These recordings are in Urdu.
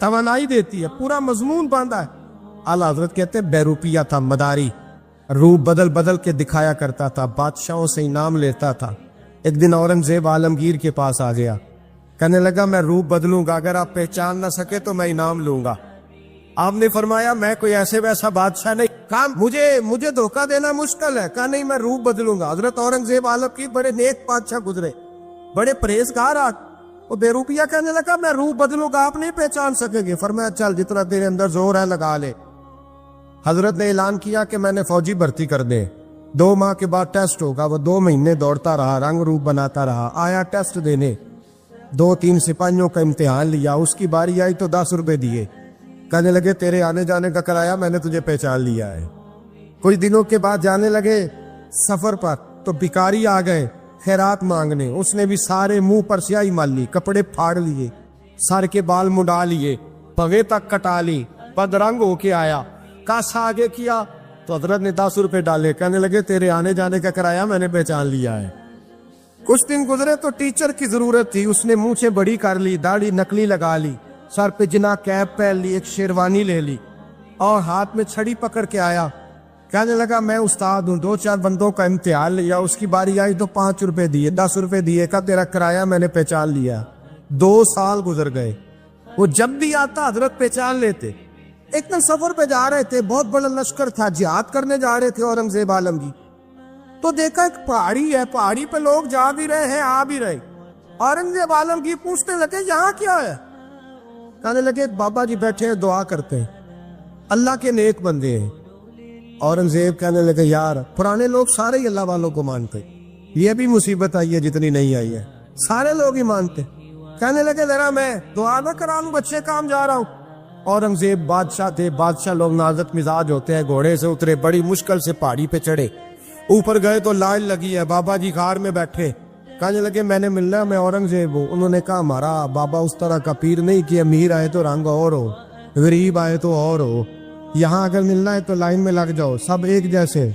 توانائی دیتی ہے, پورا مضمون باندھا ہے. اعلیٰ حضرت کہتے ہیں بہروپیہ تھا, مداری, روپ بدل بدل کے دکھایا کرتا تھا, بادشاہوں سے انعام لیتا تھا. ایک دن اورنگزیب عالمگیر کے پاس آ گیا, کہنے لگا میں روپ بدلوں گا, اگر آپ پہچان نہ سکے تو میں انعام لوں گا. آپ نے فرمایا میں کوئی ایسے ویسا بادشاہ نہیں. کہا مجھے دھوکہ دینا مشکل ہے. کہا نہیں میں روپ بدلوں گا. حضرت اورنگزیب عالمگیر بڑے نیک بادشاہ گزرے, بڑے پرہیزگار. وہ بے روپیہ کہنے لگا میں روپ بدلوں گا, آپ نہیں پہچان سکیں گے. فرمایا چل جتنا تیرے اندر زور ہے لگا لے. حضرت نے اعلان کیا کہ میں نے فوجی بھرتی کر دے, 2 ماہ کے بعد ٹیسٹ ہوگا. وہ 2 مہینے دوڑتا رہا, رنگ روپ بناتا رہا, آیا ٹیسٹ دینے, 2-3 سپاہیوں کا امتحان لیا. اس کی باری آئی تو 10 روپے دیے, کہنے لگے تیرے آنے جانے کا کرایہ میں نے تجھے پہچان لیا ہے. کچھ دنوں کے بعد جانے لگے سفر پر تو بھکاری آ گئے خیرات مانگنے. اس نے بھی سارے منہ پر سیاہی مال لی, کپڑے پھاڑ لیے, سر کے بال مڈا لیے, پگے تک کٹا لی, بدرنگ ہو کے آیا. کاسا آگے کیا تو حضرت نے 10 روپے ڈالے, کہنے لگے تیرے آنے جانے کا کرایہ میں نے پہچان لیا ہے. کچھ دن گزرے تو ٹیچر کی ضرورت تھی. اس نے مونچھیں بڑی کر لی, داڑھی نکلی لگا لی, سر پہ جنا کیپ پہن لی, ایک شیروانی لے لی اور ہاتھ میں چھڑی پکڑ کے آیا. کہنے لگا میں استاد ہوں, 2-4 بندوں کا امتحان لیا, اس کی باری آئی تو 5 روپے دیے, 10 روپے دیے, کا تیرا کرایہ میں نے پہچان لیا. 2 سال گزر گئے. وہ جب بھی آتا حضرت پہچان لیتے. ایک دن سفر پہ جا رہے تھے, بہت بڑا لشکر تھا, جہاد کرنے جا رہے تھے اورنگزیب عالمگیر. تو دیکھا ایک پہاڑی ہے, پہاڑی پہ لوگ جا بھی رہے ہیں آ بھی رہے. اورنگزیب عالمگیر پوچھنے لگے یہاں کیا ہے؟ کہنے لگے بابا جی بیٹھے ہیں دعا کرتے ہیں, اللہ کے نیک بندے ہیں. اورنگزیب کہنے لگے یار پرانے لوگ سارے ہی اللہ والوں کو مانتے, یہ بھی مصیبت آئی ہے جتنی نہیں آئی ہے, سارے لوگ ہی مانتے. کہنے لگے ذرا میں دعا نہ کرا لوں, بچے کام جا رہا ہوں. اورنگزیب بادشاہ تھے, بادشاہ لوگ نازک مزاج ہوتے ہیں. گھوڑے سے اترے, بڑی مشکل سے پہاڑی پہ چڑھے, اوپر گئے تو لائن لگی ہے, بابا جی غار میں بیٹھے. کہنے لگے میں نے ملنا, میں اورنگزیب ہوں. انہوں نے کہا ہمارا بابا اس طرح کا پیر نہیں کہ امیر آئے تو رنگ اور ہو, غریب آئے تو اور ہو, یہاں اگر ملنا ہے تو لائن میں لگ جاؤ, سب ایک جیسے.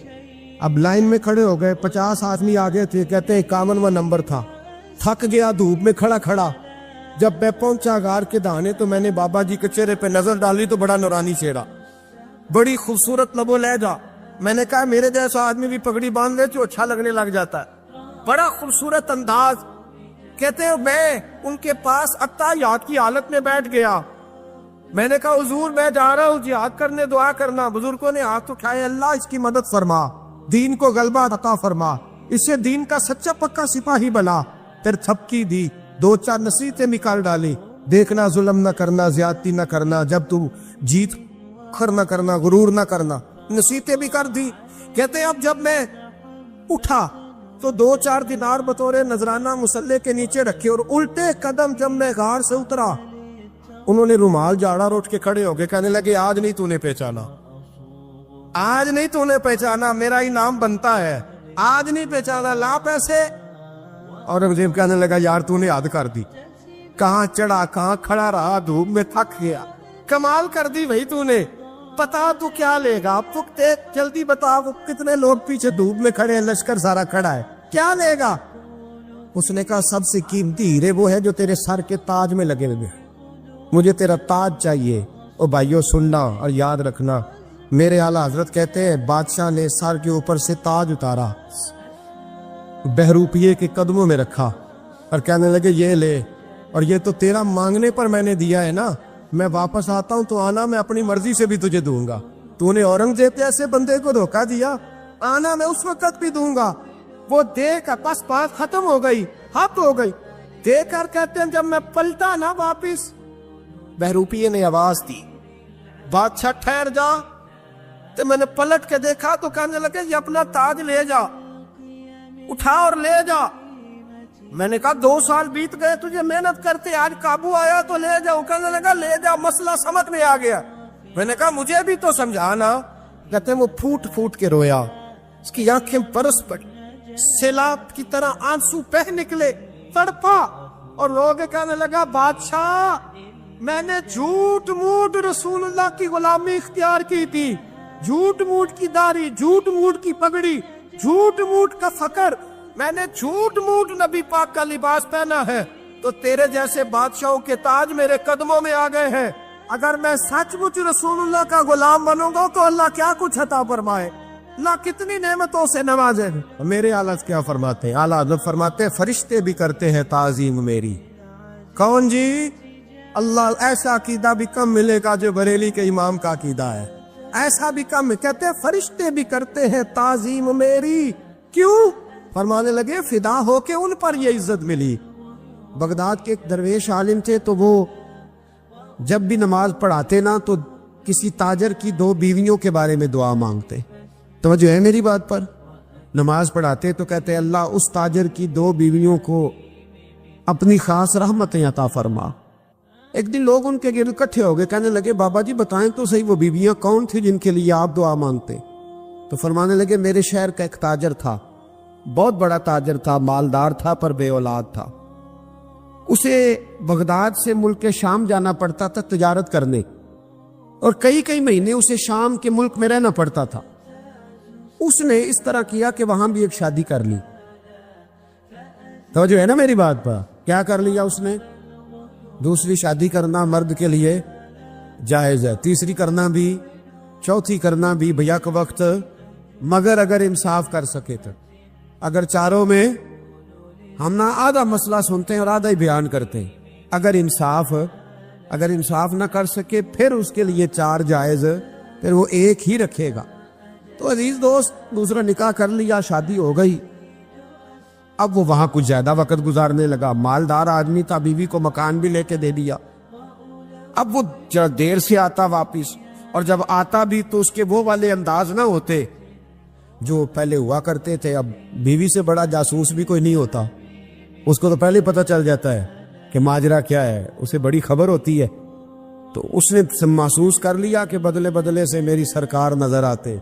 اب لائن میں کھڑے ہو گئے, 50 آدمی آگے تھے, کہتے 51واں نمبر تھا. تھک گیا دھوپ میں کھڑا کھڑا. جب میں پہنچا غار کے دہانے تو میں نے بابا جی کے چہرے پہ نظر ڈالی تو بڑا نورانی چہرہ, بڑی خوبصورت لب و لہجہ. میں نے کہا میرے جیسا آدمی بھی پگڑی باندھ لے تو اچھا لگنے لگ جاتا ہے, بڑا خوبصورت انداز. کہتے ہیں میں ان کے پاس اتحیات کی حالت میں بیٹھ گیا. میں نے کہا حضور میں جا رہا ہوں جہاد کرنے, دعا کرنا. بزرگوں نے ہاتھ اٹھائے, اللہ اس کی مدد فرما, دین کو غلبہ عطا فرما, اسے دین کا سچا پکا سپاہی بنا. پھر تھپکی دی, 2-4 نصیحتیں نکال ڈالی. دیکھنا ظلم نہ کرنا, زیادتی نہ کرنا, جب تو جیت کر نہ کرنا, غرور نہ کرنا, نصیحتیں بھی کر دی. کہتے ہیں اب جب میں اٹھا تو 2-4 دینار بطور نذرانہ مسلح کے نیچے رکھے, اور الٹے قدم جب میں غار سے اترا انہوں نے رومال جاڑا اور اٹھ کے کھڑے ہو گئے. کہنے لگے آج نہیں تو نے پہچانا, آج نہیں تو نے پہچانا, میرا انعام بنتا ہے, آج نہیں پہچانا, لا پیسے. اورنگزیب کہنے لگا یار تو نے یاد کر دی, کہاں چڑھا کہاں کھڑا رہا, دھوپ میں تھک گیا, کمال کر دی بھائی تو نے. پتا تو کیا لے گا, اب تو جلدی بتا, وہ کتنے لوگ پیچھے دھوپ میں کھڑے ہیں, لشکر سارا کھڑا ہے, کیا لے گا؟ اس نے کہا سب سے قیمتی ہیرے وہ ہے جو تیرے سر کے تاج میں لگے ہوئے, مجھے تیرا تاج چاہیے. او بھائیو سننا اور یاد رکھنا, میرے اعلیٰ حضرت کہتے ہیں بادشاہ نے سر کے اوپر سے تاج اتارا, بہروپیے کے قدموں میں رکھا اور کہنے لگے یہ لے, اور یہ تو تیرا مانگنے پر میں نے دیا ہے نا, میں واپس آتا ہوں تو آنا میں اپنی مرضی سے بھی تجھے دوں گا. تو نے اورنگزیب جیسے بندے کو دھوکہ دیا, آنا میں اس وقت بھی دوں گا. وہ دے کر بس بات ختم ہو گئی, حد ہو گئی. دے کر کہتے ہیں جب میں پلٹا نا واپس, بہروپیے نے آواز دی بادشاہ ٹھہر جا. تو میں نے پلٹ کے دیکھا تو کہنے لگے یہ اپنا تاج لے جا, اٹھا اور لے جا. میں نے کہا 2 سال بیت گئے تجھے محنت کرتے, آج قابو آیا تو لے جاؤ. کہنے لگا لے جا, مسئلہ سمجھ میں آ گیا. میں نے کہا مجھے بھی تو سمجھانا. کہتے ہیں وہ پھوٹ پھوٹ کے رویا, اس کی آنکھیں برس پڑی, سیلاب کی طرح آنسو بہہ نکلے, تڑپا اور رو کے کہنے لگا بادشاہ میں نے جھوٹ موٹ رسول اللہ کی غلامی اختیار کی تھی, جھوٹ موٹ کی داڑھی, جھوٹ موٹ کی پگڑی, جھوٹ موٹ کا فقر, میں نے جھوٹ موٹ نبی پاک کا لباس پہنا ہے, تو تیرے جیسے بادشاہوں کے تاج میرے قدموں میں آ گئے ہیں. اگر میں سچ مچ رسول اللہ کا غلام بنوں گا تو اللہ کیا کچھ عطا فرمائے، اللہ کتنی نعمتوں سے نوازے۔ میرے اعلیٰ کیا فرماتے ہیں؟ اعلیٰ حضرت فرماتے ہیں فرشتے بھی کرتے ہیں تعظیم میری۔ کون جی؟ اللہ ایسا عقیدہ بھی کم ملے گا جو بریلی کے امام کا عقیدہ ہے، ایسا بھی کم۔ کہتے ہیں فرشتے بھی کرتے ہیں تعظیم میری۔ کیوں؟ فرمانے لگے فدا ہو کے ان پر یہ عزت ملی۔ بغداد کے ایک درویش عالم تھے، تو وہ جب بھی نماز پڑھاتے نا تو کسی تاجر کی 2 بیویوں کے بارے میں دعا مانگتے۔ توجہ ہے میری بات پر؟ نماز پڑھاتے تو کہتے اللہ اس تاجر کی 2 بیویوں کو اپنی خاص رحمتیں عطا فرما۔ ایک دن لوگ ان کے گرد اکٹھے ہو گئے، کہنے لگے بابا جی بتائیں تو صحیح وہ بیویاں کون تھی جن کے لیے آپ دعا مانگتے؟ تو فرمانے لگے میرے شہر کا ایک تاجر تھا، بہت بڑا تاجر تھا، مالدار تھا پر بے اولاد تھا۔ اسے بغداد سے ملک شام جانا پڑتا تھا تجارت کرنے، اور کئی مہینے اسے شام کے ملک میں رہنا پڑتا تھا۔ اس نے اس طرح کیا کہ وہاں بھی ایک شادی کر لی۔ تو جو ہے نا میری بات پر، کیا کر لیا اس نے؟ دوسری شادی کرنا مرد کے لیے جائز ہے، تیسری کرنا بھی، چوتھی کرنا بھی بھیا کے وقت، مگر اگر انصاف کر سکے تو۔ اگر چاروں میں ہم نہ آدھا مسئلہ سنتے ہیں اور آدھا ہی بیان کرتے ہیں، اگر انصاف نہ کر سکے پھر اس کے لیے 4 جائز، پھر وہ ایک ہی رکھے گا۔ تو عزیز دوست دوسرا نکاح کر لیا، شادی ہو گئی۔ اب وہ وہاں کچھ زیادہ وقت گزارنے لگا، مالدار آدمی تھا، بیوی کو مکان بھی لے کے دے دیا۔ اب وہ دیر سے آتا واپس، اور جب آتا بھی تو اس کے وہ والے انداز نہ ہوتے جو پہلے ہوا کرتے تھے۔ اب بیوی سے بڑا جاسوس بھی کوئی نہیں ہوتا، اس کو تو پہلے پتہ چل جاتا ہے کہ ماجرا کیا ہے، اسے بڑی خبر ہوتی ہے۔ تو اس نے محسوس کر لیا کہ بدلے بدلے سے میری سرکار نظر آتے۔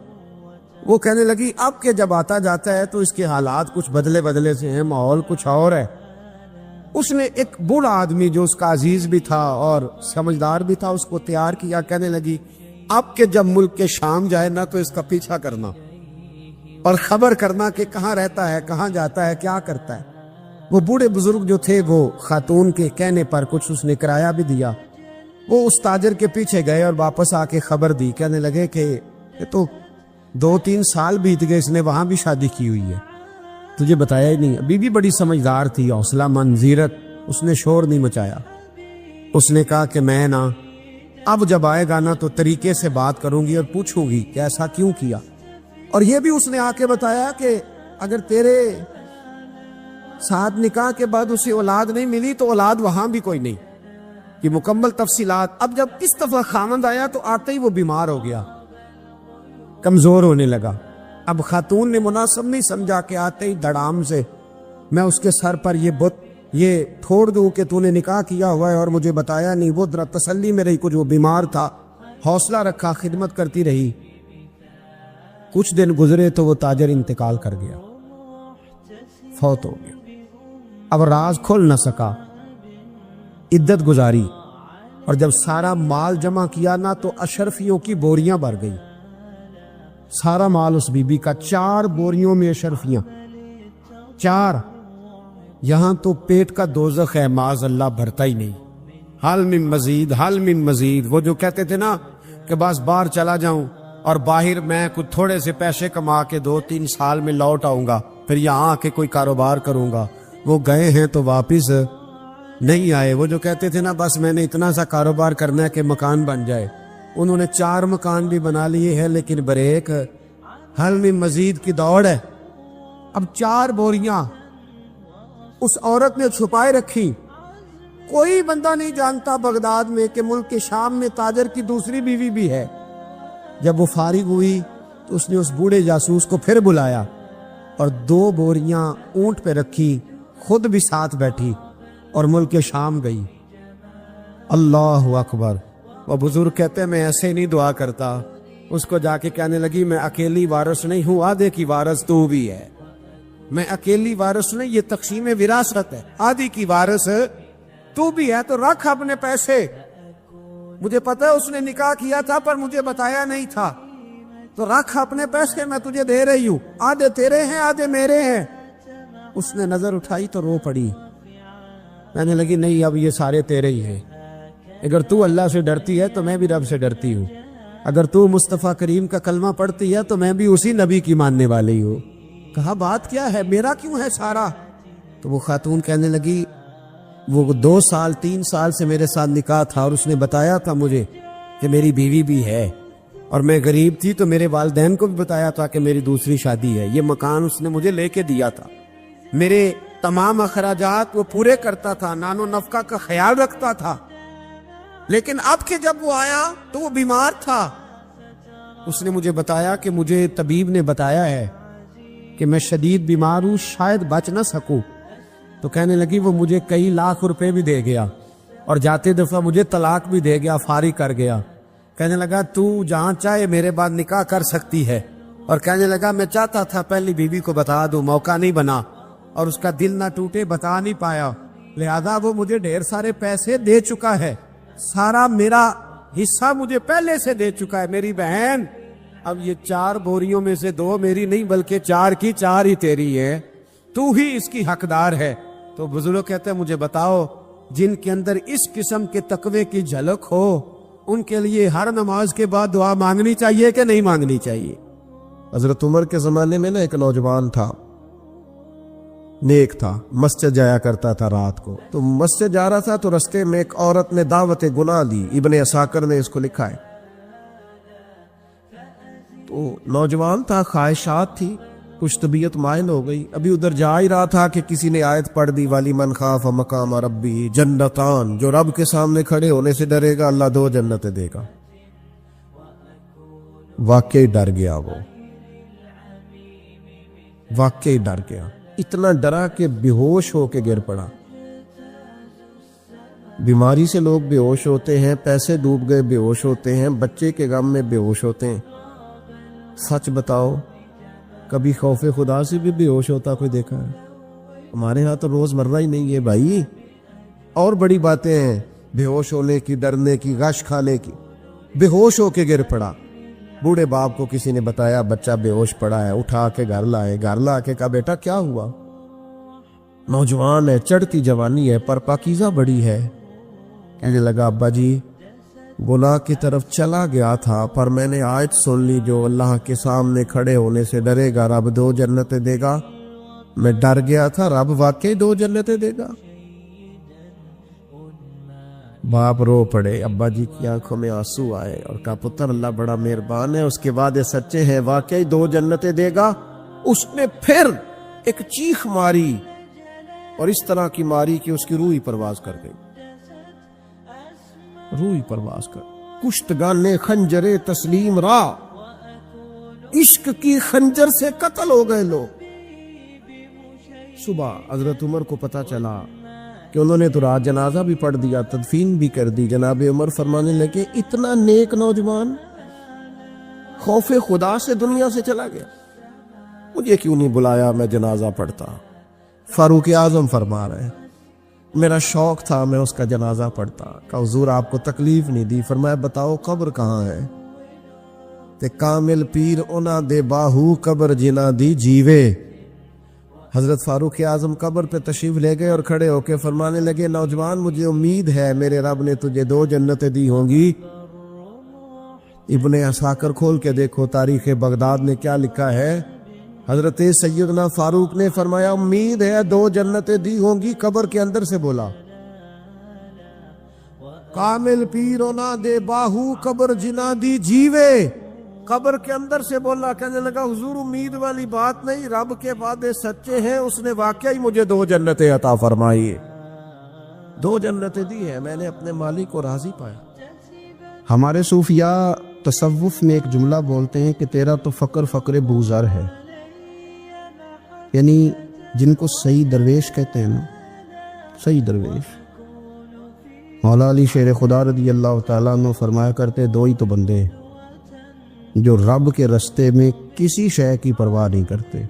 وہ کہنے لگی اب کہ جب آتا جاتا ہے تو اس کے حالات کچھ بدلے بدلے سے ہیں، ماحول کچھ اور ہے۔ اس نے ایک بوڑھا آدمی جو اس کا عزیز بھی تھا اور سمجھدار بھی تھا اس کو تیار کیا، کہنے لگی اب کہ جب ملک کے شام جائے نا تو اس کا پیچھا کرنا اور خبر کرنا کہ کہاں رہتا ہے، کہاں جاتا ہے، کیا کرتا ہے۔ وہ بوڑھے بزرگ جو تھے وہ خاتون کے کہنے پر کچھ اس نے کرایہ بھی دیا، وہ اس تاجر کے پیچھے گئے اور واپس آ کے خبر دی، کہنے لگے کہ یہ تو 2-3 سال بیت گئے، اس نے وہاں بھی شادی کی ہوئی ہے، تجھے بتایا ہی نہیں۔ ابھی بھی بڑی سمجھدار تھی، حوصلہ مند، زیرت، اس نے شور نہیں مچایا۔ اس نے کہا کہ میں نا اب جب آئے گا نا تو طریقے سے بات کروں گی اور پوچھوں گی کہ ایسا کیوں کیا۔ اور یہ بھی اس نے آ کے بتایا کہ اگر تیرے ساتھ نکاح کے بعد اسے اولاد نہیں ملی تو اولاد وہاں بھی کوئی نہیں، یہ مکمل تفصیلات۔ اب جب اس دفعہ خامند آیا تو آتے ہی وہ بیمار ہو گیا، کمزور ہونے لگا۔ اب خاتون نے مناسب نہیں سمجھا کہ آتے ہی دڑام سے میں اس کے سر پر یہ ٹھوڑ دوں کہ تو نے نکاح کیا ہوا ہے اور مجھے بتایا نہیں۔ وہ ذرا تسلی میں رہی، کچھ وہ بیمار تھا، حوصلہ رکھا، خدمت کرتی رہی۔ کچھ دن گزرے تو وہ تاجر انتقال کر گیا، فوت ہو گیا۔ اب راز کھل نہ سکا، عدت گزاری، اور جب سارا مال جمع کیا نا تو اشرفیوں کی بوریاں بھر گئی، سارا مال اس بی بی کا، 4 بوریوں میں اشرفیاں، 4۔ یہاں تو پیٹ کا دوزخ ہے، معاذ اللہ بھرتا ہی نہیں۔ حل من مزید، حل من مزید۔ وہ جو کہتے تھے نا کہ بس باہر چلا جاؤں اور باہر میں کچھ تھوڑے سے پیسے کما کے 2-3 سال میں لوٹ آؤں گا، پھر یہاں آ کے کوئی کاروبار کروں گا، وہ گئے ہیں تو واپس نہیں آئے۔ وہ جو کہتے تھے نا بس میں نے اتنا سا کاروبار کرنا ہے کہ مکان بن جائے، انہوں نے 4 مکان بھی بنا لیے ہیں، لیکن بریک حل میں مزید کی دوڑ ہے۔ اب 4 بوریاں اس عورت نے چھپائے رکھی، کوئی بندہ نہیں جانتا بغداد میں کہ ملک کے شام میں تاجر کی دوسری بیوی بھی ہے۔ جب وہ فارغ ہوئی تو اس نے اس بوڑھے جاسوس کو پھر بلایا اور 2 بوریاں اونٹ پہ رکھی، خود بھی ساتھ بیٹھی اور ملک شام گئی۔ اللہ اکبر۔ وہ بزرگ کہتے ہیں میں ایسے نہیں دعا کرتا، اس کو جا کے کہنے لگی میں اکیلی وارث نہیں ہوں، آدھے کی وارث تو بھی ہے، میں اکیلی وارث نہیں، یہ تقسیم وراثت ہے، آدھی کی وارث تو بھی ہے، تو رکھ اپنے پیسے، مجھے پتہ ہے اس نے نکاح کیا تھا پر مجھے بتایا نہیں تھا، تو رکھ اپنے پیسے، میں تجھے دے رہی ہوں، آدھے تیرے ہیں آدھے میرے ہیں۔ اس نے نظر اٹھائی تو رو پڑی، کہنے لگی نہیں اب یہ سارے تیرے ہی ہیں۔ اگر تو اللہ سے ڈرتی ہے تو میں بھی رب سے ڈرتی ہوں، اگر تو مصطفیٰ کریم کا کلمہ پڑھتی ہے تو میں بھی اسی نبی کی ماننے والی ہوں۔ کہا بات کیا ہے، میرا کیوں ہے سارا؟ تو وہ خاتون کہنے لگی وہ 2 سال 3 سال سے میرے ساتھ نکاح تھا اور اس نے بتایا تھا مجھے کہ میری بیوی بھی ہے، اور میں غریب تھی تو میرے والدین کو بھی بتایا تھا کہ میری دوسری شادی ہے۔ یہ مکان اس نے مجھے لے کے دیا تھا، میرے تمام اخراجات وہ پورے کرتا تھا، نان و نفقہ کا خیال رکھتا تھا، لیکن اب کہ جب وہ آیا تو وہ بیمار تھا۔ اس نے مجھے بتایا کہ مجھے طبیب نے بتایا ہے کہ میں شدید بیمار ہوں، شاید بچ نہ سکوں۔ تو کہنے لگی وہ مجھے کئی لاکھ روپے بھی دے گیا اور جاتے دفعہ مجھے طلاق بھی دے گیا، فارغ کر گیا۔ کہنے لگا تو جہاں چاہے میرے بعد نکاح کر سکتی ہے، اور کہنے لگا میں چاہتا تھا پہلی بیوی کو بتا دوں، موقع نہیں بنا اور اس کا دل نہ ٹوٹے، بتا نہیں پایا، لہذا وہ مجھے ڈھیر سارے پیسے دے چکا ہے، سارا میرا حصہ مجھے پہلے سے دے چکا ہے میری بہن۔ اب یہ 4 بوریوں میں سے 2 میری نہیں بلکہ 4 کی 4 ہی تیری ہے، تو ہی اس کی حقدار ہے۔ تو بزرگ کہتے ہیں مجھے بتاؤ جن کے اندر اس قسم کے تقوی کی جھلک ہو ان کے لیے ہر نماز کے بعد دعا مانگنی چاہیے کہ نہیں مانگنی چاہیے؟ حضرت عمر کے زمانے میں نا ایک نوجوان تھا، نیک تھا، مسجد جایا کرتا تھا رات کو۔ تو مسجد جا رہا تھا تو رستے میں ایک عورت نے دعوت گناہ دی، ابن عساکر نے اس کو لکھا ہے۔ تو نوجوان تھا، خواہشات تھی، کچھ طبیعت مائل ہو گئی، ابھی ادھر جا ہی رہا تھا کہ کسی نے آیت پڑھ دی والی من خاف مقام ربی جنتان، جو رب کے سامنے کھڑے ہونے سے ڈرے گا اللہ 2 جنتیں دے گا۔ واقعی ڈر گیا، وہ واقعی ڈر گیا، اتنا ڈرا کہ بے ہوش ہو کے گر پڑا۔ بیماری سے لوگ بے ہوش ہوتے ہیں، پیسے ڈوب گئے بے ہوش ہوتے ہیں، بچے کے غم میں بے ہوش ہوتے ہیں۔ سچ بتاؤ کبھی خوف خدا سے بھی بے ہوش ہوتا کوئی دیکھا ہے؟ ہمارے ہاں تو روز مرہ ہی نہیں ہے بھائی، اور بڑی باتیں ہیں بے ہوش ہونے کی، ڈرنے کی، غش کھانے کی۔ بے ہوش ہو کے گر پڑا، بوڑھے باپ کو کسی نے بتایا بچہ بے ہوش پڑا ہے، اٹھا کے گھر لائے، گھر لا کے کہا بیٹا کیا ہوا؟ نوجوان ہے، چڑھتی جوانی ہے پر پاکیزہ بڑی ہے۔ کہنے لگا ابا جی گناہ کی طرف چلا گیا تھا پر میں نے آیت سن لی جو اللہ کے سامنے کھڑے ہونے سے ڈرے گا رب 2 جنتیں دے گا، میں ڈر گیا تھا، رب واقعی 2 جنتیں دے گا۔ باپ رو پڑے، ابا جی کی آنکھوں میں آنسو آئے اور کہا پتر اللہ بڑا مہربان ہے، اس کے وعدے سچے ہیں، واقعی 2 جنتیں دے گا۔ اس نے پھر ایک چیخ ماری اور اس طرح کی ماری کہ اس کی روح ہی پرواز کر گئی، روح ہی پرواز کر۔ کشتگان خنجر تسلیم را، عشق کی خنجر سے قتل ہو گئے لوگ۔ صبح حضرت عمر کو پتا چلا کہ انہوں نے تو رات جنازہ بھی پڑھ دیا، تدفین بھی کر دی۔ جناب عمر فرمانے لگے اتنا نیک نوجوان خوف خدا سے دنیا سے چلا گیا، مجھے کیوں نہیں بلایا میں جنازہ پڑھتا؟ فاروق اعظم فرما رہے ہیں میرا شوق تھا میں اس کا جنازہ پڑھتا۔ کہا حضور آپ کو تکلیف نہیں دی؟ فرمایا بتاؤ قبر کہاں ہے؟ تے کامل پیر اونا دے باہو قبر جنا دی جیوے۔ حضرت فاروق اعظم قبر پہ تشریف لے گئے اور کھڑے ہو کے فرمانے لگے نوجوان مجھے امید ہے میرے رب نے تجھے 2 جنتیں دی ہوں گی۔ ابن عساکر کھول کے دیکھو تاریخ بغداد نے کیا لکھا ہے۔ حضرت سیدنا فاروق نے فرمایا امید ہے 2 جنتیں دی ہوں گی، قبر کے اندر سے بولا کامل پیرونا دے باہو قبر جنا دی جیوے، قبر کے اندر سے بولا۔ کہنے لگا حضور امید والی بات نہیں، رب کے وعدے سچے ہیں، اس نے واقعی مجھے 2 جنتیں عطا فرمائی، 2 جنتیں دی ہیں، میں نے اپنے مالک کو راضی پایا۔ ہمارے صوفیاء تصوف میں ایک جملہ بولتے ہیں کہ تیرا تو فقر فقر بوزر ہے، یعنی جن کو صحیح درویش کہتے ہیں نا، صحیح درویش۔ مولا علی شیر خدا رضی اللہ تعالیٰ عنہ فرمایا کرتے 2 ہی تو بندے ہیں جو رب کے رستے میں کسی شے کی پرواہ نہیں کرتے۔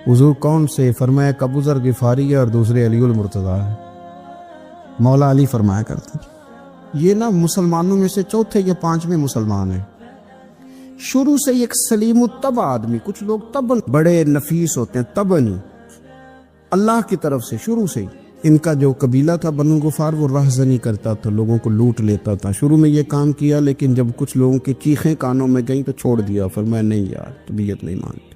حضور کون سے؟ فرمایا ابو ذر غفاری ہے اور دوسرے علی المرتضیٰ ہے۔ مولا علی فرمایا کرتے یہ نا مسلمانوں میں سے 4 یا 5ویں مسلمان ہیں، شروع سے ایک سلیم الطبع آدمی، کچھ لوگ طبعاً بڑے نفیس ہوتے ہیں، طبعاً اللہ کی طرف سے شروع سے ہی ان کا جو قبیلہ تھا بنو غفار وہ رہزنی کرتا تھا، لوگوں کو لوٹ لیتا تھا۔ شروع میں یہ کام کیا، لیکن جب کچھ لوگوں کی چیخیں کانوں میں گئیں تو چھوڑ دیا، فرمایا نہیں یار طبیعت نہیں مانتی۔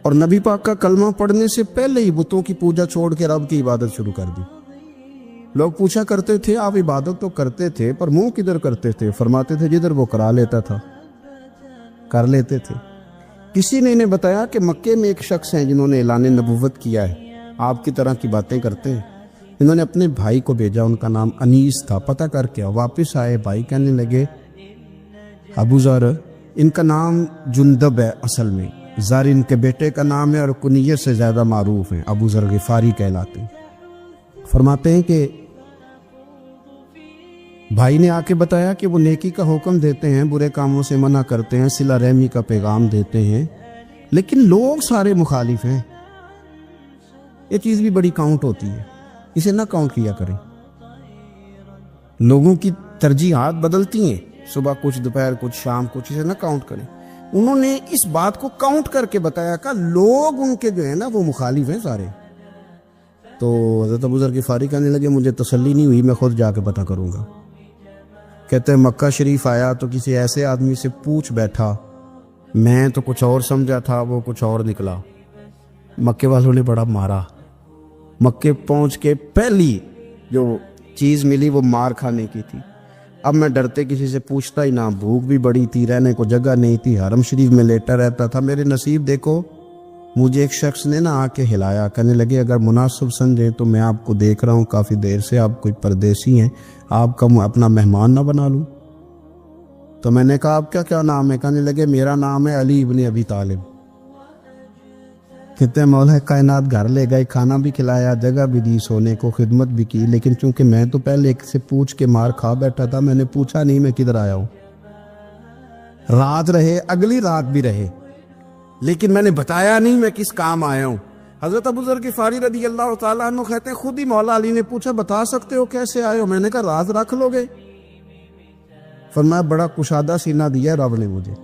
اور نبی پاک کا کلمہ پڑھنے سے پہلے ہی بتوں کی پوجا چھوڑ کے رب کی عبادت شروع کر دی۔ لوگ پوچھا کرتے تھے آپ عبادت تو کرتے تھے پر منہ کدھر کرتے تھے؟ فرماتے تھے جدھر وہ کرا لیتا تھا کر لیتے تھے۔ کسی نے انہیں بتایا کہ مکے میں ایک شخص ہیں جنہوں نے اعلان نبوت کیا ہے، آپ کی طرح کی باتیں کرتے ہیں۔ انہوں نے اپنے بھائی کو بھیجا، ان کا نام انیس تھا، پتہ کر کے واپس آئے، بھائی کہنے لگے ابو ذر، ان کا نام جندب ہے، اصل میں ذر ان کے بیٹے کا نام ہے اور کنیت سے زیادہ معروف ہیں، ابو ذر غفاری کہلاتے ہیں۔ فرماتے ہیں کہ بھائی نے آ کے بتایا کہ وہ نیکی کا حکم دیتے ہیں، برے کاموں سے منع کرتے ہیں، صلہ رحمی کا پیغام دیتے ہیں، لیکن لوگ سارے مخالف ہیں۔ یہ چیز بھی بڑی کاؤنٹ ہوتی ہے، اسے نہ کاؤنٹ کیا کریں۔ لوگوں کی ترجیحات بدلتی ہیں، صبح کچھ، دوپہر کچھ، شام کچھ، اسے نہ کاؤنٹ کریں۔ انہوں نے اس بات کو کاؤنٹ کر کے بتایا کہ لوگ ان کے جو ہیں نا وہ مخالف ہیں سارے۔ تو حضرت ابو ذر غفاری کہنے لگے مجھے تسلی نہیں ہوئی، میں خود جا کے پتہ کروں گا۔ کہتے ہیں مکہ شریف آیا تو کسی ایسے آدمی سے پوچھ بیٹھا، میں تو کچھ اور سمجھا تھا، وہ کچھ اور نکلا۔ مکے والوں نے بڑا مارا۔ مکے پہنچ کے پہلی جو چیز ملی وہ مار کھانے کی تھی۔ اب میں ڈرتے کسی سے پوچھتا ہی نہ، بھوک بھی بڑی تھی، رہنے کو جگہ نہیں تھی، حرم شریف میں لیٹا رہتا تھا۔ میرے نصیب دیکھو، مجھے ایک شخص نے آ کے ہلایا، کہنے لگے اگر مناسب سمجھے تو میں آپ کو دیکھ رہا ہوں کافی دیر سے، آپ کوئی پردیسی ہیں، آپ کا اپنا مہمان نہ بنا لوں؟ تو میں نے کہا آپ کا کیا نام ہے؟ کہنے لگے میرا نام ہے علی ابن ابی طالب۔ کہتے ہیں مولا کائنات گھر لے گئے، کھانا بھی کھلایا، جگہ بھی دی، سونے کو خدمت بھی کی، لیکن چونکہ میں تو پہلے ایک سے پوچھ کے مار کھا بیٹھا تھا، میں نے پوچھا نہیں میں کدھر آیا ہوں۔ رات رہے، اگلی رات بھی رہے، لیکن میں نے بتایا نہیں میں کس کام آیا ہوں۔ حضرت ابو ذر غفاری رضی اللہ تعالیٰ عنہ کہتے ہیں خود ہی مولا علی نے پوچھا بتا سکتے ہو کیسے آئے ہو؟ میں نے کہا راز رکھ لو گے؟ فرمایا بڑا کشادہ سینہ دیا رب نے مجھے۔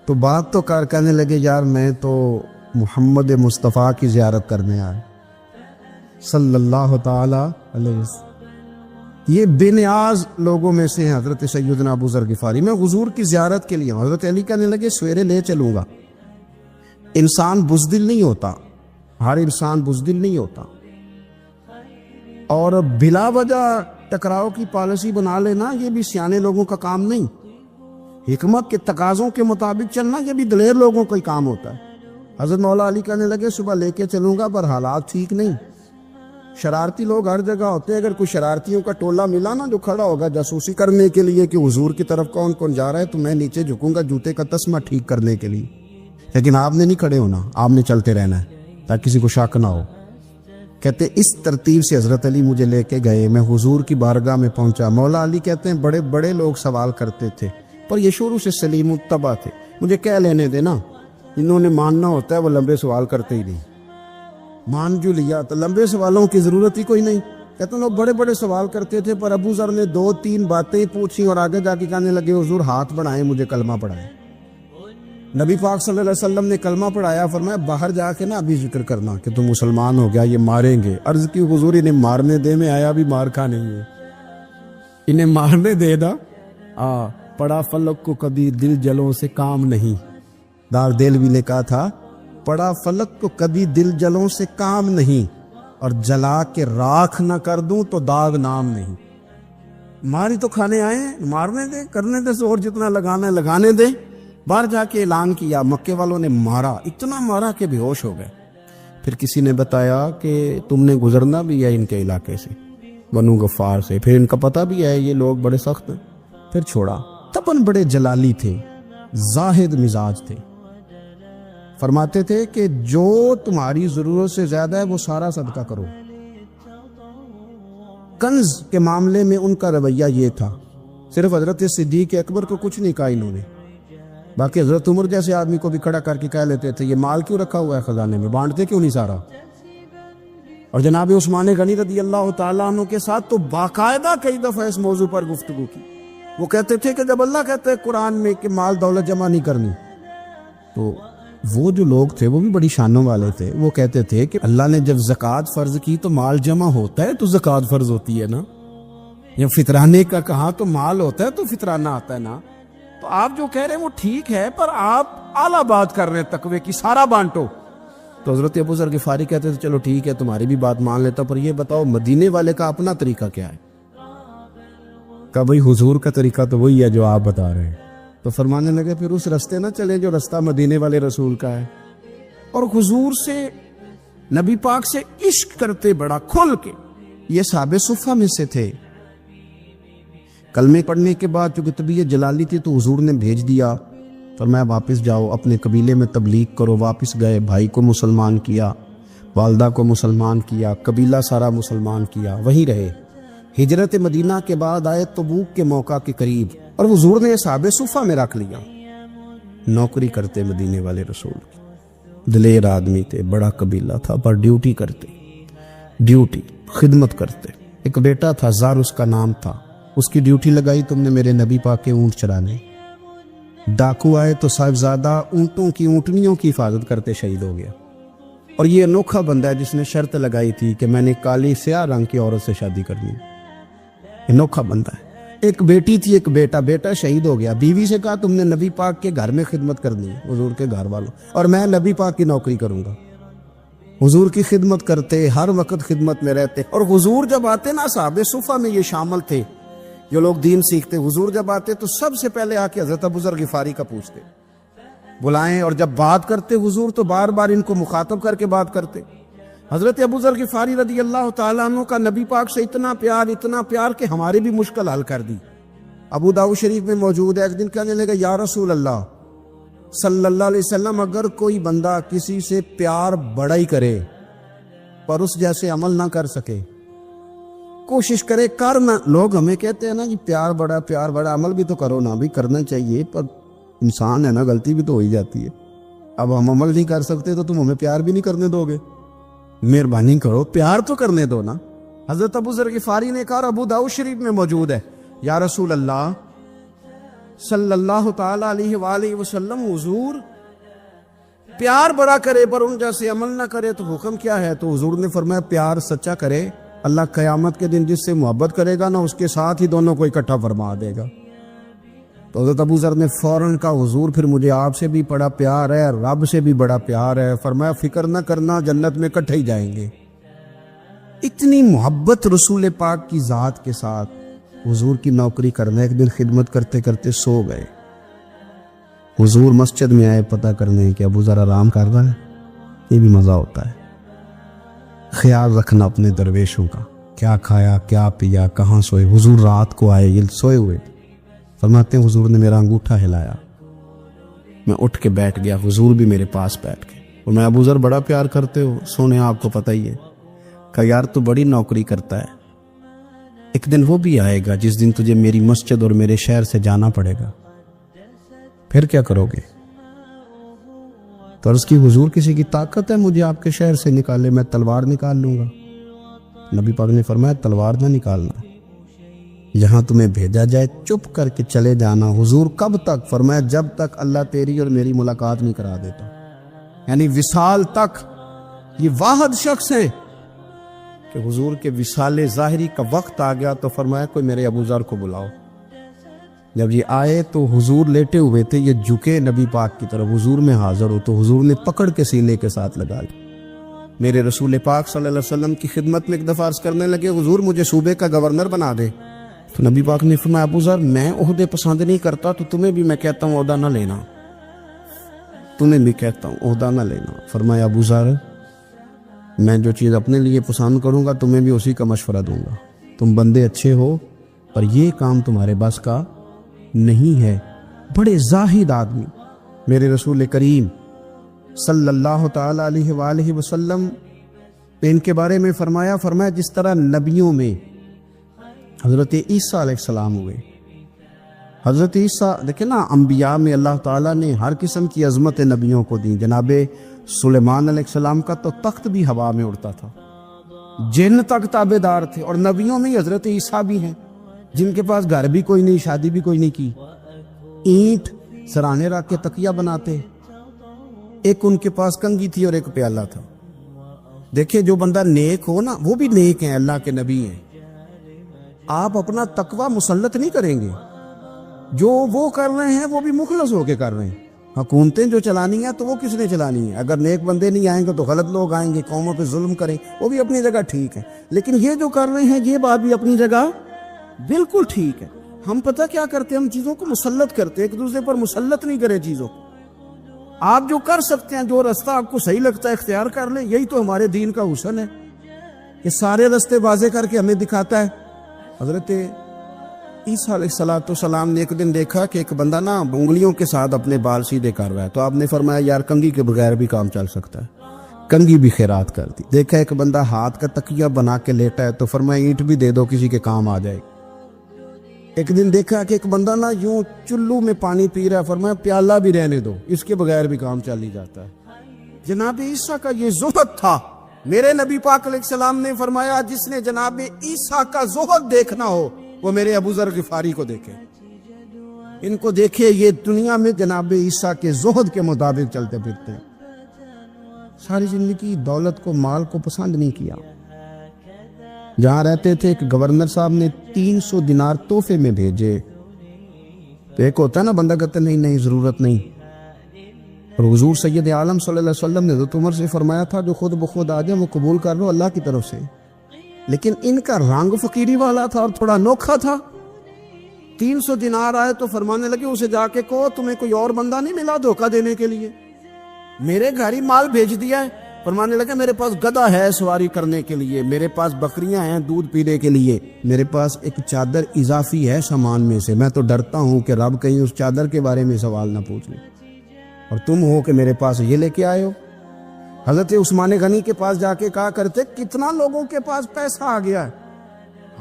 تو بات تو کہنے لگے یار میں تو محمد مصطفیٰ کی زیارت کرنے آیا صلی اللہ تعالی علیہ وسلم۔ یہ بے نیاز لوگوں میں سے ہیں حضرت سیدنا ابو ذر غفاری۔ میں حضور کی زیارت کے لیے ہوں۔ حضرت علی کہنے لگے سویرے لے چلوں گا۔ انسان بزدل نہیں ہوتا، ہر انسان بزدل نہیں ہوتا، اور بلا وجہ ٹکراؤ کی پالیسی بنا لینا یہ بھی سیانے لوگوں کا کام نہیں۔ حکمت کے تقاضوں کے مطابق چلنا یہ بھی دلیر لوگوں کا ہی کام ہوتا ہے۔ حضرت مولا علی کہنے لگے صبح لے کے چلوں گا پر حالات ٹھیک نہیں، شرارتی لوگ ہر جگہ ہوتے ہیں، اگر کوئی شرارتیوں کا ٹولہ ملا نا جو کھڑا ہوگا جاسوسی کرنے کے لیے کہ حضور کی طرف کون کون جا رہا ہے، تو میں نیچے جھکوں گا جوتے کا تسمہ ٹھیک کرنے کے لیے، لیکن آپ نے نہیں کھڑے ہونا، آپ نے چلتے رہنا ہے تاکہ کسی کو شک نہ ہو۔ کہتے اس ترتیب سے حضرت علی مجھے لے کے گئے، میں حضور کی بارگاہ میں پہنچا۔ مولا علی کہتے ہیں بڑے بڑے لوگ سوال کرتے تھے پر یہ شروع سے سلیم الطبع تھے، مجھے کہہ لینے دینا، انہوں نے ماننا ہوتا ہے وہ لمبے سوال کرتے ہی نہیں، مان جو لیا تو لمبے سوالوں کی ضرورت ہی کوئی نہیں۔ کہتے ہیں لوگ بڑے بڑے سوال کرتے تھے پر ابو ذر نے 2-3 باتیں پوچھی اور آگے جا کے کہنے لگے حضور ہاتھ بڑھائیں مجھے کلمہ پڑھائیں۔ نبی پاک صلی اللہ علیہ وسلم نے کلمہ پڑھایا، فرمایا باہر جا کے نا ابھی ذکر کرنا کہ تم مسلمان ہو گیا، یہ ماریں گے۔ عرض کی حضور انہیں مارنے دے، میں آیا بھی مار کھانے میں، انہیں مارنے دے دا۔ پڑا فلک کو کبھی دل جلوں سے کام نہیں، دار دل بھی لکھا تھا پڑا فلک کو کبھی دل جلوں سے کام نہیں، اور جلا کے راکھ نہ کر دوں تو داغ نام نہیں۔ ماری تو کھانے آئے ہیں، مارنے دے، کرنے دے زور جتنا لگانا ہے لگانے دے۔ باہر جا کے اعلان کیا، مکے والوں نے مارا، اتنا مارا کہ بے ہوش ہو گئے۔ پھر کسی نے بتایا کہ تم نے گزرنا بھی ہے ان کے علاقے سے، بنو غفار سے، پھر ان کا پتہ بھی ہے یہ لوگ بڑے سخت ہیں۔ پھر چھوڑا۔ تبن بڑے جلالی تھے، زاہد مزاج تھے، فرماتے تھے کہ جو تمہاری ضرورت سے زیادہ ہے وہ سارا صدقہ کرو۔ کنز کے معاملے میں ان کا رویہ یہ تھا، صرف حضرت صدیق اکبر کو کچھ نہیں کہا انہوں نے، باقی حضرت عمر جیسے آدمی کو بھی کھڑا کر کے کہہ لیتے تھے یہ مال کیوں رکھا ہوا ہے خزانے میں، بانٹتے کیوں نہیں سارا؟ اور جناب عثمان غنی رضی اللہ تعالیٰ عنہ کے ساتھ تو باقاعدہ کئی دفعہ اس موضوع پر گفتگو کی۔ وہ کہتے تھے کہ جب اللہ کہتے ہیں قرآن میں کہ مال دولت جمع نہیں کرنی، تو وہ جو لوگ تھے وہ بھی بڑی شانوں والے تھے. وہ کہتے تھے کہ اللہ نے جب زکوٰۃ فرض کی تو مال جمع ہوتا ہے تو زکوٰۃ فرض ہوتی ہے نا. یا فطرانے کا کہا تو مال ہوتا ہے تو فطرانہ آتا ہے نا. تو آپ جو کہہ رہے ہیں وہ ٹھیک ہے، پر آپ اعلیٰ بات کر رہے ہیں تقوی کی، سارا بانٹو. تو حضرت ابو ذر غفاری کہتے تھے چلو ٹھیک ہے تمہاری بھی بات مان لیتا، پر یہ بتاؤ مدینے والے کا اپنا طریقہ کیا ہے؟ کہ بھئی حضور کا طریقہ تو وہی ہے جو آپ بتا رہے ہیں. تو فرمانے لگے پھر اس رستے نہ چلے جو رستہ مدینے والے رسول کا ہے. اور حضور سے، نبی پاک سے عشق کرتے بڑا کھل کے. یہ صحابہ صفہ میں سے تھے. کلمے پڑھنے کے بعد چونکہ طبیعت جلالی تھی تو حضور نے بھیج دیا، فرمایا واپس جاؤ اپنے قبیلے میں تبلیغ کرو. واپس گئے، بھائی کو مسلمان کیا، والدہ کو مسلمان کیا، قبیلہ سارا مسلمان کیا، وہیں رہے. ہجرت مدینہ کے بعد آئے تبوک کے موقع کے قریب، اور حضور نے صحابہ صفہ میں رکھ لیا. نوکری کرتے مدینے والے رسول کی، دلیر آدمی تھے، بڑا قبیلہ تھا، پر ڈیوٹی کرتے، ڈیوٹی خدمت کرتے. ایک بیٹا تھا زار اس کا نام تھا، اس کی ڈیوٹی لگائی تم نے میرے نبی پاک کے اونٹ چرانے. ڈاکو آئے تو صاحبزادہ اونٹوں کی، اونٹنیوں کی حفاظت کرتے شہید ہو گیا. اور یہ انوکھا بندہ ہے جس نے شرط لگائی تھی کہ میں نے کالی سیاہ رنگ کی عورت سے شادی کرنی. انوکھا بندہ ہے. ایک بیٹی تھی، ایک بیٹا، بیٹا شہید ہو گیا. بیوی سے کہا تم نے نبی پاک کے گھر میں خدمت کرنی ہے، حضور کے گھر والوں، اور میں نبی پاک کی نوکری کروں گا. حضور کی خدمت کرتے، ہر وقت خدمت میں رہتے. اور حضور جب آتے نا، صحابہ صفہ میں یہ شامل تھے جو لوگ دین سیکھتے، حضور جب آتے تو سب سے پہلے آ کے حضرت ابو ذر غفاری کا پوچھتے، بلائیں. اور جب بات کرتے حضور تو بار بار ان کو مخاطب کر کے بات کرتے. حضرت ابو ذر غفاری رضی اللہ تعالیٰ عنہ کا نبی پاک سے اتنا پیار کہ ہماری بھی مشکل حل کر دی. ابو داؤد شریف میں موجود ہے. ایک دن کہنے لگا یا رسول اللہ صلی اللہ علیہ وسلم، اگر کوئی بندہ کسی سے پیار بڑا ہی کرے پر اس جیسے عمل نہ کر سکے، کوشش کرے کرنا. لوگ ہمیں کہتے ہیں نا کہ پیار بڑا، عمل بھی تو کرو نا. بھی کرنا چاہیے، پر انسان ہے نا، غلطی بھی تو ہو ہی جاتی ہے. اب ہم عمل نہیں کر سکتے تو تم ہمیں پیار بھی نہیں کرنے دو گے؟ مہربانی کرو، پیار تو کرنے دو نا. حضرت ابو ذر غفاری نے کہا، ابو داؤد شریف میں موجود ہے، یا رسول اللہ صلی اللہ تعالی علیہ وآلہ وسلم، حضور پیار بڑا کرے پر ان جیسے عمل نہ کرے تو حکم کیا ہے؟ تو حضور نے فرمایا پیار سچا کرے، اللہ قیامت کے دن جس سے محبت کرے گا نا اس کے ساتھ ہی دونوں کو اکٹھا فرما دے گا. تو حضرت ابو ذر نے فوراً کہا، حضور پھر مجھے آپ سے بھی بڑا پیار ہے، رب سے بھی بڑا پیار ہے. فرمایا فکر نہ کرنا، جنت میں اکٹھے ہی جائیں گے. اتنی محبت رسول پاک کی ذات کے ساتھ. حضور کی نوکری کرنا. ایک دن خدمت کرتے کرتے سو گئے. حضور مسجد میں آئے پتہ کرنے کہ ابو ذر آرام کر رہا ہے. یہ بھی مزہ ہوتا ہے، خیال رکھنا اپنے درویشوں کا، کیا کھایا، کیا پیا، کہاں سوئے. حضور رات کو آئے، یہ سوئے ہوئے. فرماتے ہیں حضور نے میرا انگوٹھا ہلایا، میں اٹھ کے بیٹھ گیا، حضور بھی میرے پاس بیٹھ گئے. اور میں ابو ذر بڑا پیار کرتے ہو، سونے آپ کو پتہ ہی ہے. کہ یار تو بڑی نوکری کرتا ہے، ایک دن وہ بھی آئے گا جس دن تجھے میری مسجد اور میرے شہر سے جانا پڑے گا، پھر کیا کرو گے؟ تو عرض کی حضور کسی کی طاقت ہے مجھے آپ کے شہر سے نکالے؟ میں تلوار نکال لوں گا. نبی پاک نے فرمایا تلوار نہ نکالنا، یہاں تمہیں بھیجا جائے چپ کر کے چلے جانا. حضور کب تک؟ فرمایا جب تک اللہ تیری اور میری ملاقات نہیں کرا دیتا، یعنی وصال تک. یہ واحد شخص ہے کہ حضور کے وصال ظاہری کا وقت آ گیا تو فرمایا کوئی میرے ابو ذر کو بلاؤ. جب یہ آئے تو حضور لیٹے ہوئے تھے، یہ جھکے نبی پاک کی طرف، حضور میں حاضر ہو تو حضور نے پکڑ کے سینے کے ساتھ لگا لی. میرے رسول پاک صلی اللہ علیہ وسلم کی خدمت میں ایک دفعہ عرض کرنے لگے، حضور مجھے صوبے کا گورنر بنا دے. تو نبی پاک نے فرمایا ابو ذر میں عہدے پسند نہیں کرتا، تو تمہیں بھی میں کہتا ہوں عہدہ نہ لینا، تمہیں بھی کہتا ہوں عہدہ نہ لینا. فرمایا ابو ذر میں جو چیز اپنے لیے پسند کروں گا تمہیں بھی اسی کا مشورہ دوں گا. تم بندے اچھے ہو پر یہ کام تمہارے بس کا نہیں ہے. بڑے زاہد آدمی. میرے رسول کریم صلی اللہ تعالی علیہ وآلہ وسلم نے ان کے بارے میں فرمایا جس طرح نبیوں میں حضرت عیسیٰ علیہ السلام ہوئے. حضرت عیسیٰ دیکھیں نا، انبیاء میں اللہ تعالیٰ نے ہر قسم کی عظمت نبیوں کو دی. جناب سلیمان علیہ السلام کا تو تخت بھی ہوا میں اڑتا تھا، جن تک تابع دار تھے. اور نبیوں میں حضرت عیسیٰ بھی ہیں جن کے پاس گھر بھی کوئی نہیں، شادی بھی کوئی نہیں کی، اینٹ سرانے رکھ کے تکیہ بناتے. ایک ان کے پاس کنگھی تھی اور ایک پیالہ تھا. دیکھیں جو بندہ نیک ہو نا وہ بھی نیک ہیں, اللہ کے نبی ہیں. آپ اپنا تقوی مسلط نہیں کریں گے, جو وہ کر رہے ہیں وہ بھی مخلص ہو کے کر رہے ہیں. حکومتیں جو چلانی ہیں تو وہ کس نے چلانی ہے؟ اگر نیک بندے نہیں آئیں گے تو غلط لوگ آئیں گے, قوموں پہ ظلم کریں, وہ بھی اپنی جگہ ٹھیک ہے. لیکن یہ جو کر رہے ہیں یہ بات بھی اپنی جگہ بالکل ٹھیک ہے. ہم پتہ کیا کرتے ہیں, ہم چیزوں کو مسلط کرتے ہیں, ایک دوسرے پر مسلط نہیں کرے چیزوں کو. آپ جو کر سکتے ہیں, جو رستہ آپ کو صحیح لگتا ہے اختیار کر لیں. یہی تو ہمارے دین کا حسن ہے, یہ سارے رستے واضح کر کے ہمیں دکھاتا ہے. حضرت عیسیٰ علیہ السلام نے ایک دن دیکھا کہ ایک بندہ نا انگلیوں کے ساتھ اپنے بال سیدھے کر رہا ہے, تو آپ نے فرمایا یار کنگھی کے بغیر بھی کام چل سکتا ہے. کنگھی بھی خیرات کر دی. دیکھا ایک بندہ ہاتھ کا تکیہ بنا کے لیٹا ہے, تو فرمایا اینٹ بھی دے دو, کسی کے کام آ جائے. ایک دن دیکھا کہ ایک بندہ نا یوں چلو میں پانی پی رہا ہے, فرمایا پیالہ بھی رہنے دو, اس کے بغیر بھی کام چل ہی جاتا ہے. جناب عیسیٰ کا یہ زہد تھا. میرے نبی پاک علیہ السلام نے فرمایا جس نے جناب عیسیٰ کا زہد دیکھنا ہو وہ میرے ابو ذر غفاری کو دیکھے. ان کو دیکھے, یہ دنیا میں جناب عیسیٰ کے زہد کے مطابق چلتے پھرتے ہیں. ساری زندگی دولت کو, مال کو پسند نہیں کیا. جہاں رہتے تھے ایک گورنر صاحب نے 300 دینار تحفے میں بھیجے. تو ایک ہوتا ہے نا بندہ کہتا نہیں نہیں ضرورت نہیں. اور حضور سید عالم صلی اللہ علیہ وسلم نے حضرت عمر سے فرمایا تھا جو خود بخود آ جائے وہ قبول کر لو اللہ کی طرف سے. لیکن ان کا رنگ فقیری والا تھا اور تھوڑا انوکھا تھا. 300 دینار آئے تو فرمانے لگے اسے جا کے کہو تمہیں کوئی اور بندہ نہیں ملا دھوکہ دینے کے لیے, میرے گھر ہی مال بھیج دیا ہے. فرمانے لگے میرے پاس گدھا ہے سواری کرنے کے لیے, میرے پاس بکریاں ہیں دودھ پینے کے لیے, میرے پاس ایک چادر اضافی ہے سامان میں سے, میں تو ڈرتا ہوں کہ رب کہیں اس چادر کے بارے میں سوال نہ پوچھ لے, اور تم ہو کہ میرے پاس یہ لے کے آئے ہو. حضرت عثمان غنی کے پاس جا کے کہا کرتے کتنا لوگوں کے پاس پیسہ آ گیا ہے,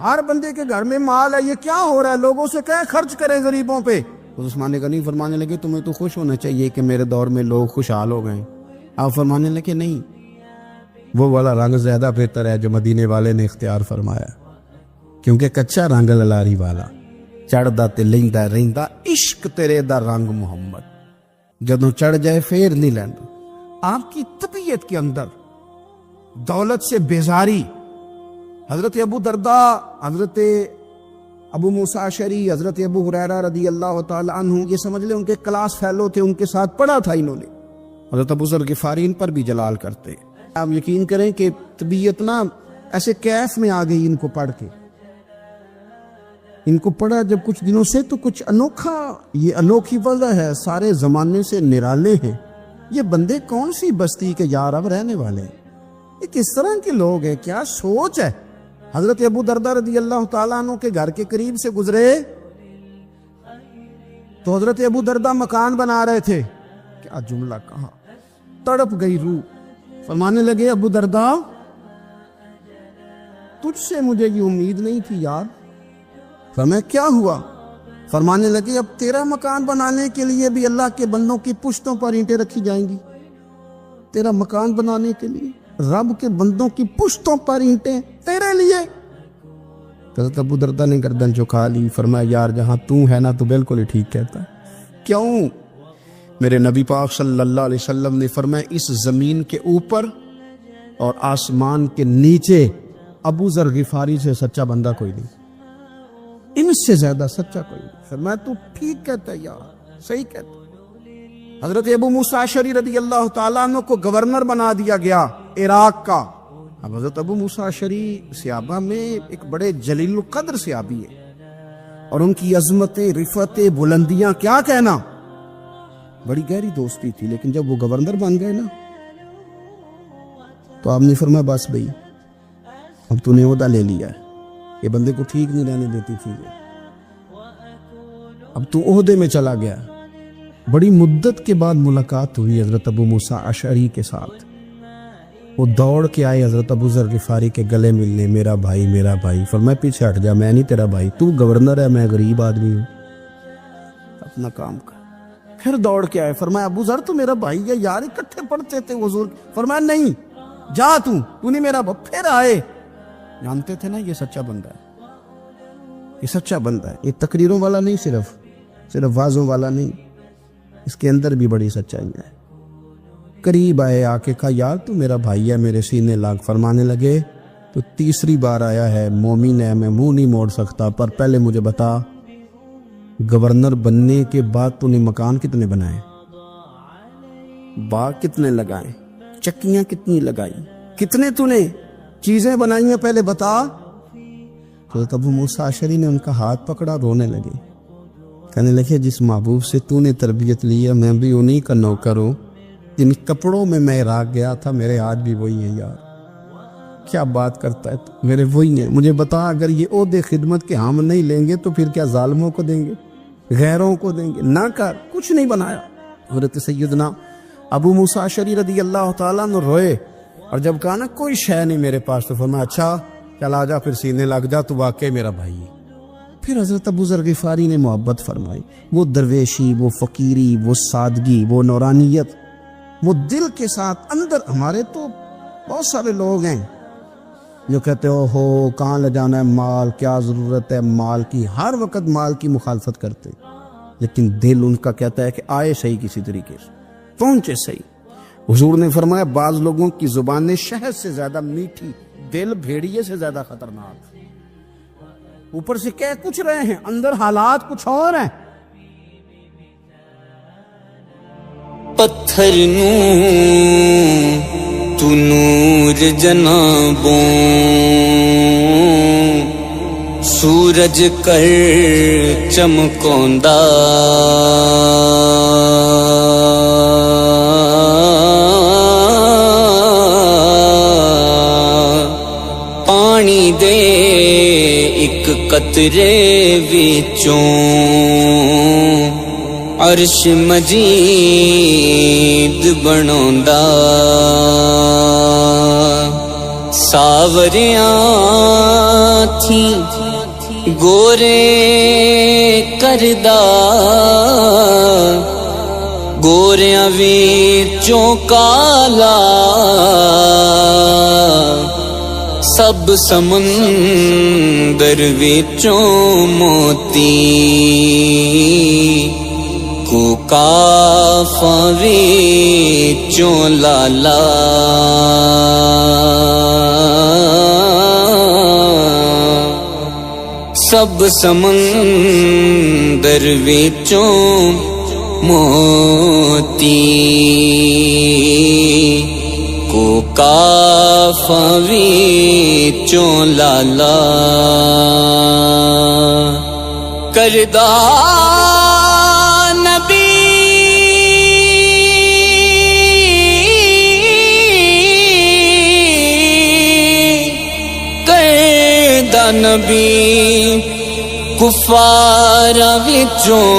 ہر بندے کے گھر میں مال ہے, یہ کیا ہو رہا ہے, لوگوں سے کہیں خرچ کریں غریبوں پہ. عثمان غنی فرمانے لگے تمہیں تو خوش ہونا چاہیے کہ میرے دور میں لوگ خوشحال ہو گئے. آپ فرمانے لگے نہیں, وہ والا رنگ زیادہ بہتر ہے جو مدینے والے نے اختیار فرمایا, کیونکہ کچا رنگ للاری والا چڑھدا تے لیندا رہندا عشق تیرے دا رنگ محمد, جدوں چڑھ جائے پھر نہیں لیندا. آپ کی طبیعت کے اندر دولت سے بیزاری. حضرت ابو درداء, حضرت ابو موسیٰ اشعری, حضرت ابو ہریرہ رضی اللہ تعالی عنہ, یہ سمجھ لیں ان کے کلاس فیلو تھے, ان کے ساتھ پڑھا تھا انہوں نے. حضرت ابو ذر غفاری ان پر بھی جلال کرتے. آپ یقین کریں کہ طبیعت نا ایسے کیف میں آ گئی ان کو پڑھ کے. ان کو پڑھا جب کچھ دنوں سے تو کچھ انوکھا, یہ انوکھی وجہ ہے, سارے زمانے سے نرالے ہیں. یہ بندے کون سی بستی کے یار اب رہنے والے ہیں, یہ کس طرح کے لوگ ہیں, کیا سوچ ہے. حضرت ابو درداء رضی اللہ تعالیٰ عنہ کے گھر کے قریب سے گزرے تو حضرت ابو درداء مکان بنا رہے تھے. کیا جملہ کہا, تڑپ گئی روح. فرمانے لگے ابو درداء تجھ سے مجھے یہ امید نہیں تھی یار. فرمایا کیا ہوا؟ فرمانے لگے اب تیرا مکان بنانے کے لیے بھی اللہ کے بندوں کی پشتوں پر اینٹیں رکھی جائیں گی. تیرا مکان بنانے کے لیے رب کے بندوں کی پشتوں پر اینٹیں تیرے لیے. حضرت ابو درداء نے گردن جھکا لی. فرمایا یار جہاں تو ہے نا تو بالکل ہی ٹھیک کہتا ہے. کیوں؟ میرے نبی پاک صلی اللہ علیہ وسلم نے فرمایا اس زمین کے اوپر اور آسمان کے نیچے ابو ذر غفاری سے سچا بندہ کوئی نہیں, ان سے زیادہ سچا کوئی نہیں. فرمایا تو ٹھیک کہتا ہے یار, صحیح کہتا ہے. حضرت ابو موسیٰ اشعری رضی اللہ تعالیٰ عنہ کو گورنر بنا دیا گیا عراق کا. اب حضرت ابو موسیٰ اشعری صحابہ میں ایک بڑے جلیل القدر صحابی ہے, اور ان کی عظمتیں, رفتیں, بلندیاں کیا کہنا, بڑی گہری دوستی تھی. لیکن جب وہ گورنر بن گئے نا تو آپ نے فرمایا بس بھئی اب تو نے عہدہ لے لیا ہے, یہ بندے کو ٹھیک نہیں رہنے دیتی تھی, اب تو عہدے میں چلا گیا. بڑی مدت کے بعد ملاقات ہوئی حضرت ابو موسیٰ اشعری کے ساتھ. وہ دوڑ کے آئے حضرت ابو ذر غفاری کے گلے ملنے, میرا بھائی میرا بھائی. فرمایا پیچھے ہٹ جا, میں نہیں تیرا بھائی, تو گورنر ہے, میں غریب آدمی ہوں, اپنا کام کر. پھر دوڑ کے آئے. فرمایا ابو ذر تو میرا بھائی ہے یار, اکٹھے پڑھتے تھے حضور. فرمایا نہیں جا, تو نہیں میرا بھائی. پھر آئے. جانتے تھے نا یہ سچا بندہ ہے, یہ سچا بندہ ہے, یہ تقریروں والا نہیں, صرف وعظوں والا نہیں, اس کے اندر بھی بڑی سچائی ہے. قریب آئے, آ کے کہا یار تو میرا بھائی ہے, میرے سینے لاگ. فرمانے لگے تو تیسری بار آیا ہے, مومن ہے, میں منہ نہیں موڑ سکتا, پر پہلے مجھے بتا گورنر بننے کے بعد تو نے مکان کتنے بنائے, باغ کتنے لگائے, چکیاں کتنی لگائی, کتنے تو نے چیزیں بنائی ہیں, پہلے بتا. تو ابو موسیٰ اشعری نے ان کا ہاتھ پکڑا, رونے لگے, کہنے لگے جس محبوب سے تو نے تربیت لی ہے میں بھی انہی کا نوکر ہوں, جن کپڑوں میں عراق گیا تھا میرے ہاتھ بھی وہی ہیں. یار کیا بات کرتا ہے تو, میرے وہی ہیں. مجھے بتا اگر یہ عہدے خدمت کے ہم نہیں لیں گے تو پھر کیا ظالموں کو دیں گے, غیروں کو دیں گے؟ نہ کر, کچھ نہیں بنایا. حضرت سیدنا ابو موسیٰ اشعری رضی اللہ تعالیٰ عنہ روئے, اور جب کہا نا کوئی شے نہیں میرے پاس, تو فرمایا اچھا چل آ جا, پھر سینے لگ جا, تو واقعی میرا بھائی ہے. پھر حضرت ابو ذر غفاری نے محبت فرمائی, وہ درویشی, وہ فقیری, وہ سادگی, وہ نورانیت, وہ دل کے ساتھ اندر. ہمارے تو بہت سارے لوگ ہیں جو کہتے ہو کہاں لے جانا ہے مال, کیا ضرورت ہے مال کی, ہر وقت مال کی مخالفت کرتے, لیکن دل ان کا کہتا ہے کہ آئے صحیح, کسی طریقے سے پہنچے صحیح. حضور نے فرمایا بعض لوگوں کی زبانیں شہد سے زیادہ میٹھی, دل بھیڑیے سے زیادہ خطرناک. اوپر سے کہہ کچھ رہے ہیں, اندر حالات کچھ اور ہیں. پتھر نو تو نور جنابوں, سورج کر چمکوندا, پانی دے ایک قطرے وچوں عرش مجید بنوندا. ساوریاں تھی گورے کردا, گوریاں وچوں کالا, سب سمندر وچوں موتی, کو کافاں وچوں لالا. سب سمندر وچوں موتی, کو کافاں وچوں لالا. کردا نبی کفاراں وچوں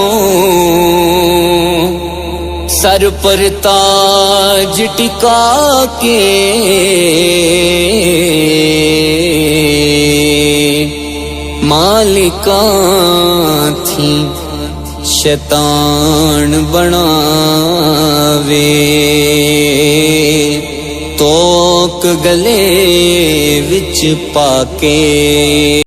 سر پر تاج ٹکا کے, مالکاں تھی شیطان بناوے, توک گلے وچ پا کے.